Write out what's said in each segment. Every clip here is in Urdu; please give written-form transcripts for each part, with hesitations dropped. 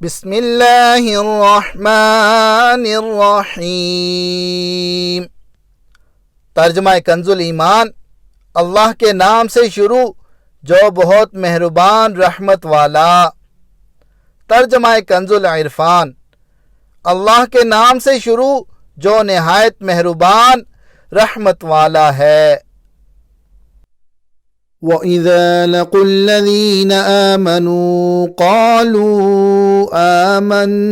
بسم اللہ الرحمن الرحیم۔ ترجمہ کنز الایمان، اللہ کے نام سے شروع جو بہت مہربان رحمت والا۔ ترجمہ کنز العرفان، اللہ کے نام سے شروع جو نہایت مہربان رحمت والا ہے۔ وَإِذَا لَقُوا الَّذِينَ آمَنُوا قَالُوا آمَنَّا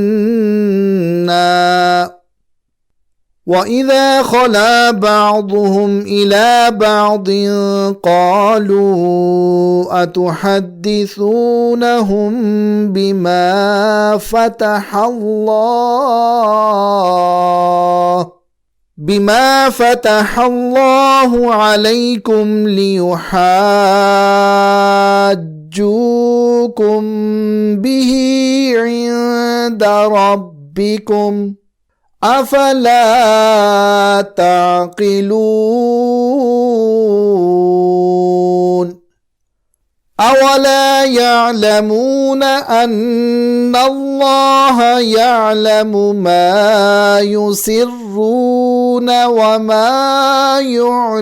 وَإِذَا خَلَا بَعْضُهُمْ إِلَى بَعْضٍ قَالُوا أَتُحَدِّثُونَهُم بما فتح اللہ علیکم لیحاجوکم بہ عند ربکم افلا تعقلون اولا يعلمون ان اللہ يعلم ما يسرون وما يعلنون۔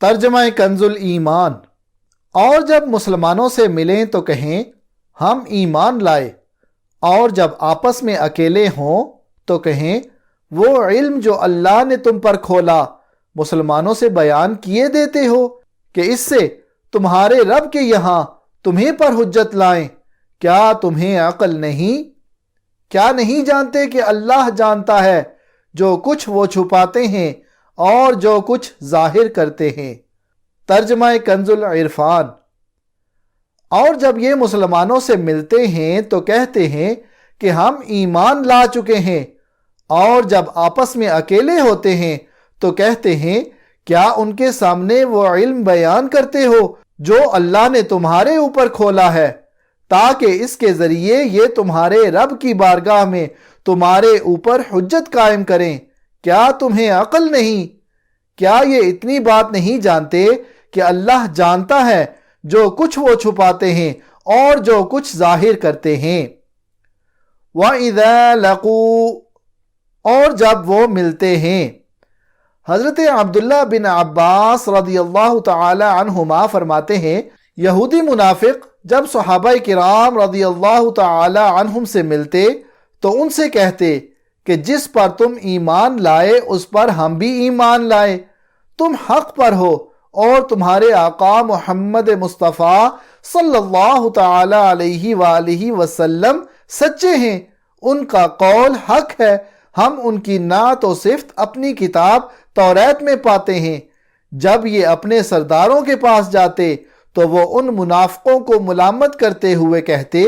ترجمہ کنز الایمان، اور جب مسلمانوں سے ملیں تو کہیں ہم ایمان لائے، اور جب آپس میں اکیلے ہوں تو کہیں وہ علم جو اللہ نے تم پر کھولا مسلمانوں سے بیان کیے دیتے ہو کہ اس سے تمہارے رب کے یہاں تمہیں پر حجت لائیں۔ کیا تمہیں عقل نہیں؟ کیا نہیں جانتے کہ اللہ جانتا ہے جو کچھ وہ چھپاتے ہیں اور جو کچھ ظاہر کرتے ہیں۔ ترجمہ کنز العرفان، اور جب یہ مسلمانوں سے ملتے ہیں تو کہتے ہیں کہ ہم ایمان لا چکے ہیں، اور جب آپس میں اکیلے ہوتے ہیں تو کہتے ہیں کیا ان کے سامنے وہ علم بیان کرتے ہو جو اللہ نے تمہارے اوپر کھولا ہے تاکہ اس کے ذریعے یہ تمہارے رب کی بارگاہ میں تمہارے اوپر حجت قائم کریں۔ کیا تمہیں عقل نہیں؟ کیا یہ اتنی بات نہیں جانتے کہ اللہ جانتا ہے جو کچھ وہ چھپاتے ہیں اور جو کچھ ظاہر کرتے ہیں۔ وَإِذَا لَقُوا، اور جب وہ ملتے ہیں۔ حضرت عبداللہ بن عباس رضی اللہ تعالی عنہما فرماتے ہیں، یہودی منافق جب صحابہ کرام رضی اللہ تعالی عنہم سے ملتے تو ان سے کہتے کہ جس پر تم ایمان لائے اس پر ہم بھی ایمان لائے، تم حق پر ہو اور تمہارے آقا محمد مصطفیٰ صلی اللہ تعالی علیہ وآلہ وسلم سچے ہیں، ان کا قول حق ہے، ہم ان کی نعت و صفت اپنی کتاب توریت میں پاتے ہیں۔ جب یہ اپنے سرداروں کے پاس جاتے تو وہ ان منافقوں کو ملامت کرتے ہوئے کہتے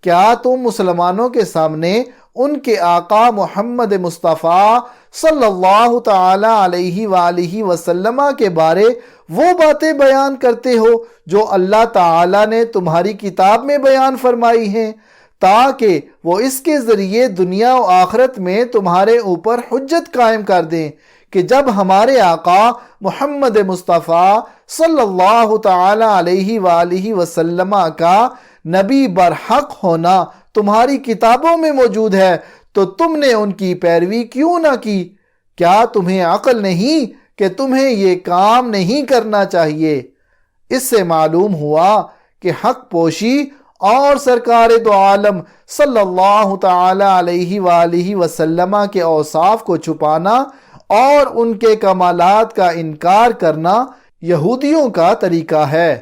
کیا تم مسلمانوں کے سامنے ان کے آقا محمد مصطفیٰ صلی اللہ تعالی علیہ وآلہ وسلم کے بارے وہ باتیں بیان کرتے ہو جو اللہ تعالی نے تمہاری کتاب میں بیان فرمائی ہیں تاکہ وہ اس کے ذریعے دنیا و آخرت میں تمہارے اوپر حجت قائم کر دیں کہ جب ہمارے آقا محمد مصطفیٰ صلی اللہ تعالی علیہ وآلہ وسلم کا نبی برحق ہونا تمہاری کتابوں میں موجود ہے تو تم نے ان کی پیروی کیوں نہ کی؟ کیا تمہیں عقل نہیں کہ تمہیں یہ کام نہیں کرنا چاہیے؟ اس سے معلوم ہوا کہ حق پوشی اور سرکار دو عالم صلی اللہ تعالی علیہ وآلہ وسلم کے اوصاف کو چھپانا اور ان کے کمالات کا انکار کرنا یہودیوں کا طریقہ ہے۔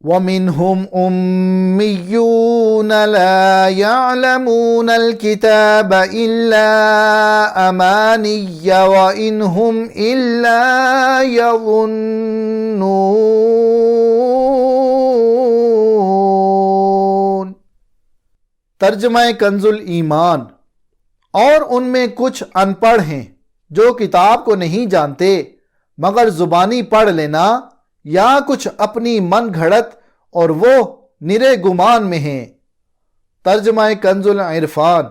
وَمِنْهُمْ أُمِّيُّونَ لَا يَعْلَمُونَ الْكِتَابَ إِلَّا أَمَانِيَّ وَإِنْ هُمْ إِلَّا يَظُنُّونَ۔ ترجمہ کنز الایمان، اور ان میں کچھ ان پڑھ ہیں جو کتاب کو نہیں جانتے مگر زبانی پڑھ لینا، یا کچھ اپنی من گھڑت اور وہ نرے گمان میں ہیں۔ ترجمہ کنز العرفان،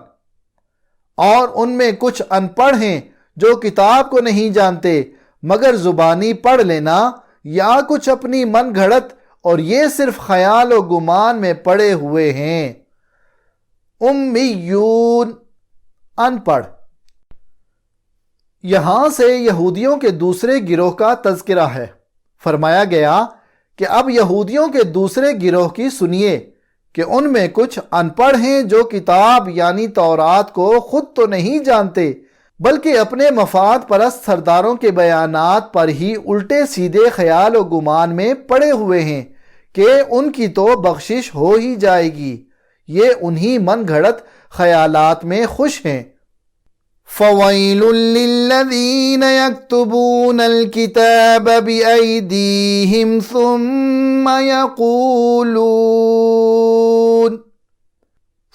اور ان میں کچھ ان پڑھ ہیں جو کتاب کو نہیں جانتے مگر زبانی پڑھ لینا، یا کچھ اپنی من گھڑت اور یہ صرف خیال و گمان میں پڑے ہوئے ہیں۔ امیون، ان پڑھ۔ یہاں سے یہودیوں کے دوسرے گروہ کا تذکرہ ہے۔ فرمایا گیا کہ اب یہودیوں کے دوسرے گروہ کی سنیے کہ ان میں کچھ ان پڑھ ہیں جو کتاب یعنی تورات کو خود تو نہیں جانتے بلکہ اپنے مفاد پرست سرداروں کے بیانات پر ہی الٹے سیدھے خیال و گمان میں پڑے ہوئے ہیں کہ ان کی تو بخشش ہو ہی جائے گی۔ یہ انہی من گھڑت خیالات میں خوش ہیں۔ فَوَيْلٌ لِّلَّذِينَ يَكْتُبُونَ الْكِتَابَ بِأَيْدِيهِمْ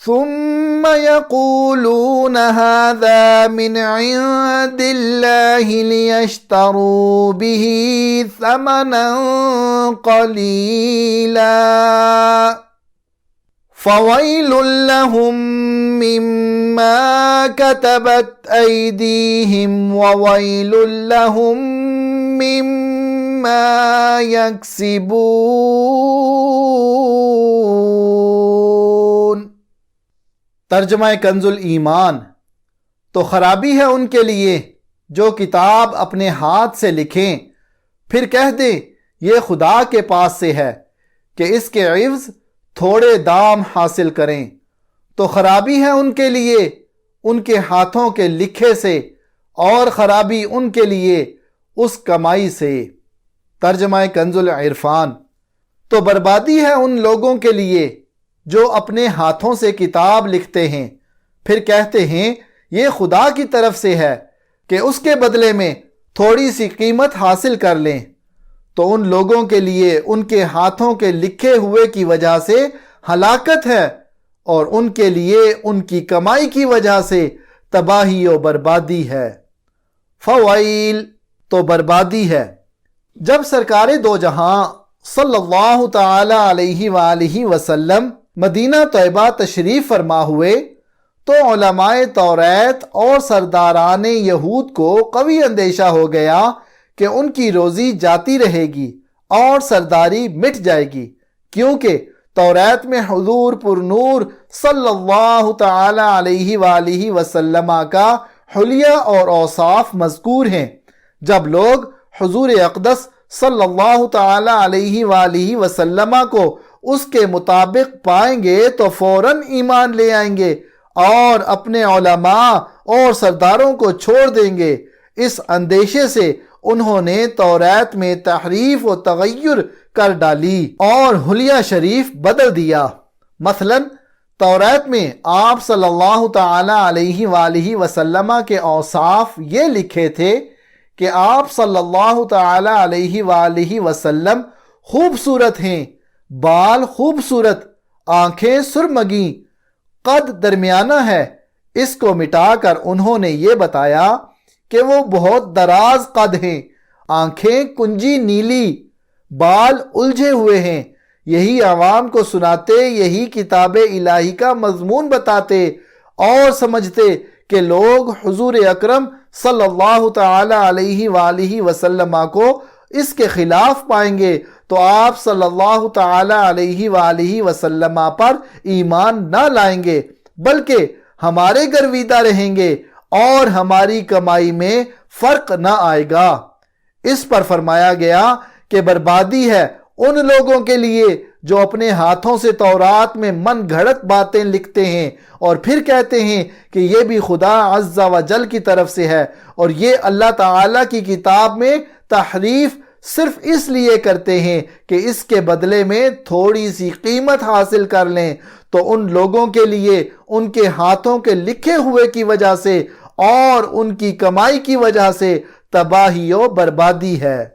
ثُمَّ يَقُولُونَ هَذَا مِنْ عِندِ اللَّهِ لِيَشْتَرُوا بِهِ ثَمَنًا قَلِيلًا فَوَيْلٌ لَّهُم مِّمَّا كَتَبَتْ أَيْدِيهِمْ وَوَيْلٌ لَّهُم مِّمَّا يَكْسِبُونَ۔ ترجمہ کنز الایمان۔ تو خرابی ہے ان کے لیے جو کتاب اپنے ہاتھ سے لکھیں پھر کہہ دیں یہ خدا کے پاس سے ہے کہ اس کے عوض تھوڑے دام حاصل کریں۔ تو خرابی ہے ان کے لیے ان کے ہاتھوں کے لکھے سے اور خرابی ان کے لیے اس کمائی سے۔ ترجمہ کنز العرفان۔ تو بربادی ہے ان لوگوں کے لیے جو اپنے ہاتھوں سے کتاب لکھتے ہیں پھر کہتے ہیں یہ خدا کی طرف سے ہے کہ اس کے بدلے میں تھوڑی سی قیمت حاصل کر لیں۔ تو ان لوگوں کے لیے ان کے ہاتھوں کے لکھے ہوئے کی وجہ سے ہلاکت ہے اور ان کے لیے ان کی کمائی کی وجہ سے تباہی و بربادی ہے۔ فوائل، تو بربادی ہے۔ جب سرکار دو جہاں صلی اللہ تعالی علیہ وآلہ وسلم مدینہ طیبہ تشریف فرما ہوئے تو علماء توریت اور سرداران یہود کو قوی اندیشہ ہو گیا کہ ان کی روزی جاتی رہے گی اور سرداری مٹ جائے گی، کیونکہ توریت میں حضور پر نور صلی اللہ تعالی علیہ وآلہ وسلم کا حلیہ اور اوصاف مذکور ہیں۔ جب لوگ حضور اقدس صلی اللہ تعالی علیہ وآلہ وسلم کو اس کے مطابق پائیں گے تو فوراً ایمان لے آئیں گے اور اپنے علماء اور سرداروں کو چھوڑ دیں گے۔ اس اندیشے سے انہوں نے توریت میں تحریف و تغیر کر ڈالی اور حلیہ شریف بدل دیا۔ مثلا توریت میں آپ صلی اللہ تعالی علیہ وآلہ وسلم کے اوصاف یہ لکھے تھے کہ آپ صلی اللہ تعالی علیہ وآلہ وسلم خوبصورت ہیں، بال خوبصورت، آنکھیں سرمگی، قد درمیانہ ہے۔ اس کو مٹا کر انہوں نے یہ بتایا کہ وہ بہت دراز قد ہیں، آنکھیں کنجی نیلی، بال الجھے ہوئے ہیں۔ یہی عوام کو سناتے، یہی کتاب الہی کا مضمون بتاتے اور سمجھتے کہ لوگ حضور اکرم صلی اللہ تعالی علیہ وآلہ وسلم کو اس کے خلاف پائیں گے تو آپ صلی اللہ تعالی علیہ وآلہ وسلم پر ایمان نہ لائیں گے بلکہ ہمارے گرویدہ رہیں گے اور ہماری کمائی میں فرق نہ آئے گا۔ اس پر فرمایا گیا کہ بربادی ہے ان لوگوں کے لیے جو اپنے ہاتھوں سے تورات میں من گھڑت باتیں لکھتے ہیں اور پھر کہتے ہیں کہ یہ بھی خدا عز و جل کی طرف سے ہے، اور یہ اللہ تعالی کی کتاب میں تحریف صرف اس لیے کرتے ہیں کہ اس کے بدلے میں تھوڑی سی قیمت حاصل کر لیں۔ تو ان لوگوں کے لیے ان کے ہاتھوں کے لکھے ہوئے کی وجہ سے اور ان کی کمائی کی وجہ سے تباہی و بربادی ہے۔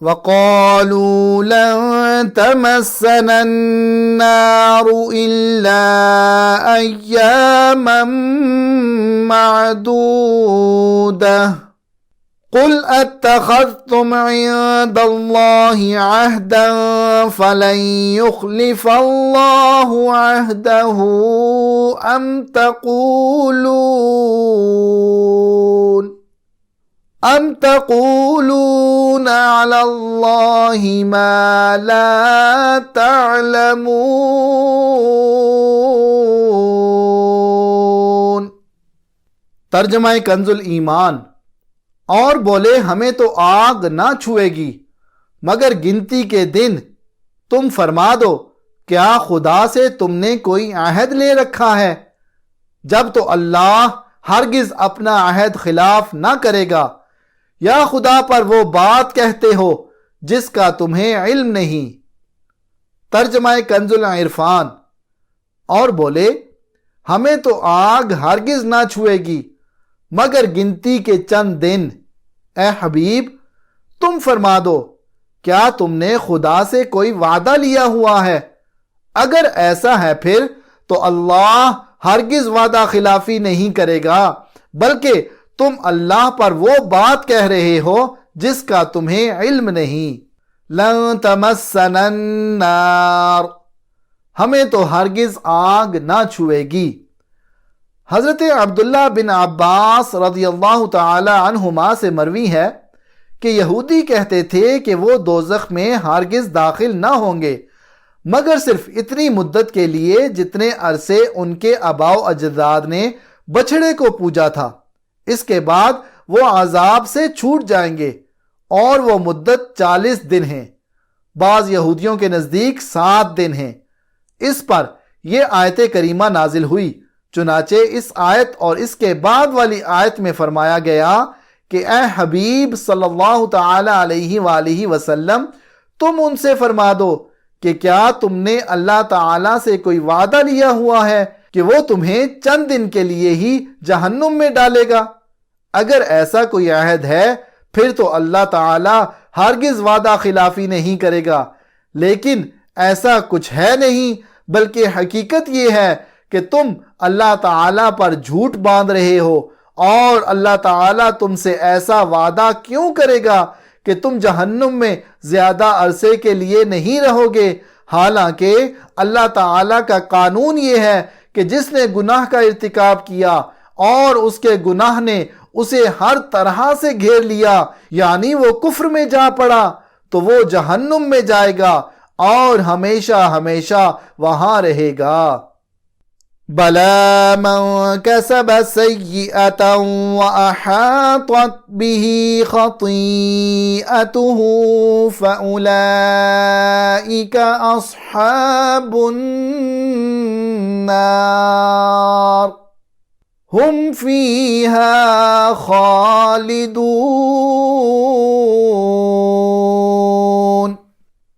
وَقَالُوا لَن تَمَسَّنَا النَّارُ إِلَّا أَيَّامًا مَّعْدُودَةً قُلْ أَتَّخَذْتُمْ عِندَ اللَّهِ عَهْدًا فَلَن يُخْلِفَ اللَّهُ عَهْدَهُ أَمْ تَقُولُونَ ام تقولون علی اللہ ما لا تعلمون۔ ترجمہ کنز الایمان۔ اور بولے ہمیں تو آگ نہ چھوئے گی مگر گنتی کے دن۔ تم فرما دو کیا خدا سے تم نے کوئی عہد لے رکھا ہے؟ جب تو اللہ ہرگز اپنا عہد خلاف نہ کرے گا، یا خدا پر وہ بات کہتے ہو جس کا تمہیں علم نہیں۔ ترجمہ کنز العرفان۔ اور بولے ہمیں تو آگ ہرگز نہ چھوئے گی مگر گنتی کے چند دن۔ اے حبیب تم فرما دو کیا تم نے خدا سے کوئی وعدہ لیا ہوا ہے؟ اگر ایسا ہے پھر تو اللہ ہرگز وعدہ خلافی نہیں کرے گا، بلکہ تم اللہ پر وہ بات کہہ رہے ہو جس کا تمہیں علم نہیں۔ لن تمسنا النار، ہمیں تو ہرگز آگ نہ چھوئے گی۔ حضرت عبداللہ بن عباس رضی اللہ تعالی عنہما سے مروی ہے کہ یہودی کہتے تھے کہ وہ دوزخ میں ہرگز داخل نہ ہوں گے مگر صرف اتنی مدت کے لیے جتنے عرصے ان کے آباء و اجداد نے بچھڑے کو پوجا تھا، اس کے بعد وہ عذاب سے چھوٹ جائیں گے، اور وہ مدت 40 دن ہے، بعض یہودیوں کے نزدیک 7 دن ہیں۔ اس پر یہ آیت کریمہ نازل ہوئی، چنانچہ اس آیت اور اس کے بعد والی آیت میں فرمایا گیا کہ اے حبیب صلی اللہ تعالی علیہ وآلہ وسلم تم ان سے فرما دو کہ کیا تم نے اللہ تعالی سے کوئی وعدہ لیا ہوا ہے کہ وہ تمہیں چند دن کے لیے ہی جہنم میں ڈالے گا؟ اگر ایسا کوئی عہد ہے پھر تو اللہ تعالی ہرگز وعدہ خلافی نہیں کرے گا، لیکن ایسا کچھ ہے نہیں، بلکہ حقیقت یہ ہے کہ تم اللہ تعالی پر جھوٹ باندھ رہے ہو، اور اللہ تعالی تم سے ایسا وعدہ کیوں کرے گا کہ تم جہنم میں زیادہ عرصے کے لیے نہیں رہو گے، حالانکہ اللہ تعالی کا قانون یہ ہے کہ جس نے گناہ کا ارتکاب کیا اور اس کے گناہ نے اسے ہر طرح سے گھیر لیا، یعنی وہ کفر میں جا پڑا، تو وہ جہنم میں جائے گا اور ہمیشہ ہمیشہ وہاں رہے گا۔ بَلَىٰ مَن كَسَبَ سَيِّئَةً وَأَحَاطَتْ بِهِ خَطِيئَتُهُ فَأُولَٰئِكَ أَصْحَابُ النَّارِ هُمْ فِيهَا خَالِدُونَ۔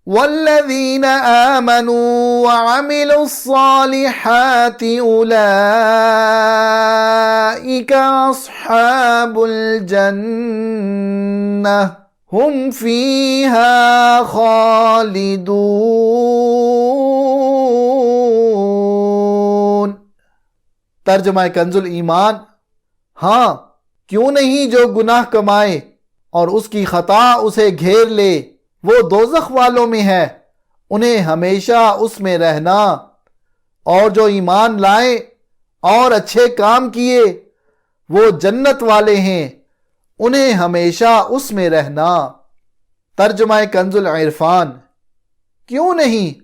والذین آمنوا وعملوا الصالحات اولئک اصحاب الجنہ ہم فیہا خالدون۔ ترجمہ کنز الایمان۔ ہاں کیوں نہیں جو گناہ کمائے اور اس کی خطا اسے گھیر لے وہ دوزخ والوں میں ہے، انہیں ہمیشہ اس میں رہنا، اور جو ایمان لائے اور اچھے کام کیے وہ جنت والے ہیں، انہیں ہمیشہ اس میں رہنا۔ ترجمہ کنز العرفان۔ کیوں نہیں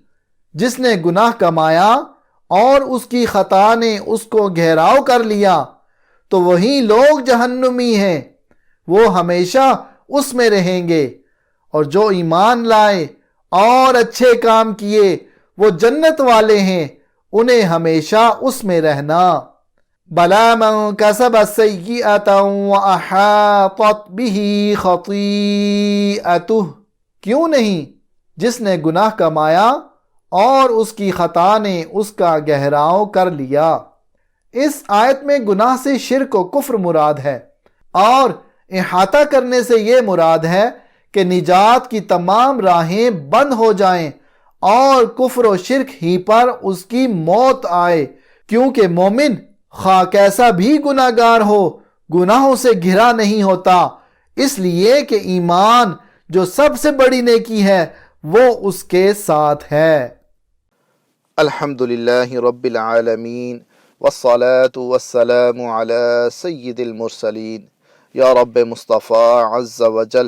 جس نے گناہ کمایا اور اس کی خطا نے اس کو گھیراؤ کر لیا تو وہی لوگ جہنمی ہیں، وہ ہمیشہ اس میں رہیں گے، اور جو ایمان لائے اور اچھے کام کیے وہ جنت والے ہیں، انہیں ہمیشہ اس میں رہنا۔ بَلَىٰ مَن كَسَبَ سَيِّئَةً وَأَحَاطَتْ بِهِ خَطِيئَتُهُ، کیوں نہیں جس نے گناہ کمایا اور اس کی خطا نے اس کا گہراؤ کر لیا۔ اس آیت میں گناہ سے شرک و کفر مراد ہے، اور احاطہ کرنے سے یہ مراد ہے کہ نجات کی تمام راہیں بند ہو جائیں اور کفر و شرک ہی پر اس کی موت آئے، کیونکہ مومن خواہ کیسا بھی گناہگار ہو گناہوں سے گھرا نہیں ہوتا، اس لیے کہ ایمان جو سب سے بڑی نیکی ہے وہ اس کے ساتھ ہے۔ الحمدللہ رب العالمین والصلاة والسلام علی سید المرسلین یا رب مصطفیٰ عز وجل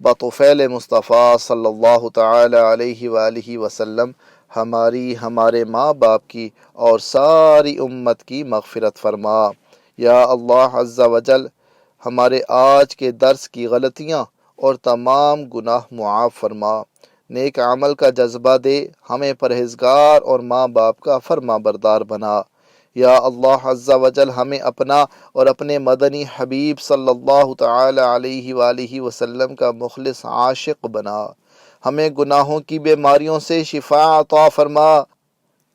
بطفیل مصطفیٰ صلی اللہ تعالی علیہ وآلہ وسلم ہماری، ہمارے ماں باپ کی اور ساری امت کی مغفرت فرما۔ یا اللہ عز وجل ہمارے آج کے درس کی غلطیاں اور تمام گناہ معاف فرما، نیک عمل کا جذبہ دے، ہمیں پرہیزگار اور ماں باپ کا فرما بردار بنا۔ یا اللہ عز وجل ہمیں اپنا اور اپنے مدنی حبیب صلی اللہ تعالی علیہ وآلہ وسلم کا مخلص عاشق بنا، ہمیں گناہوں کی بیماریوں سے شفا عطا فرما۔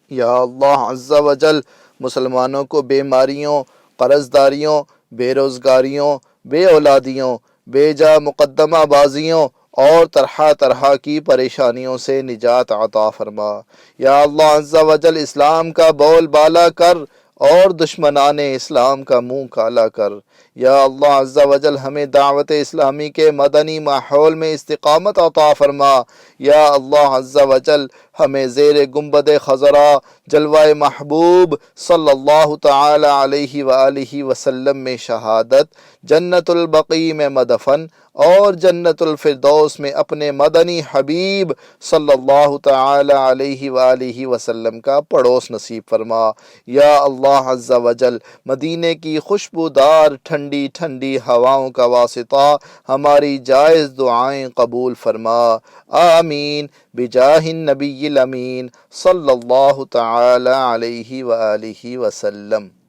یا اللہ عز وجل مسلمانوں کو بیماریوں، قرض داریوں، بے روزگاریوں، بے اولادیوں، بے جا مقدمہ بازیوں اور طرح طرح کی پریشانیوں سے نجات عطا فرما۔ یا اللہ عز وجل اسلام کا بول بالا کر اور دشمنان اسلام کا منہ کالا کر۔ یا اللہ عز وجل ہمیں دعوت اسلامی کے مدنی ماحول میں استقامت عطا فرما۔ یا اللہ عز وجل ہمیں زیر گنبد خضرا جلوہ محبوب صلی اللہ تعالی علیہ وآلہ وسلم میں شہادت، جنت البقیع میں مدفن اور جنت الفردوس میں اپنے مدنی حبیب صلی اللہ تعالی علیہ وآلہ وسلم کا پڑوس نصیب فرما۔ یا اللہ عز وجل مدینے کی خوشبودار ٹھنڈی ٹھنڈی ہواؤں کا واسطہ ہماری جائز دعائیں قبول فرما، آمین بجاہ النبی الامین صلی اللہ تعالی علیہ وآلہ وسلم۔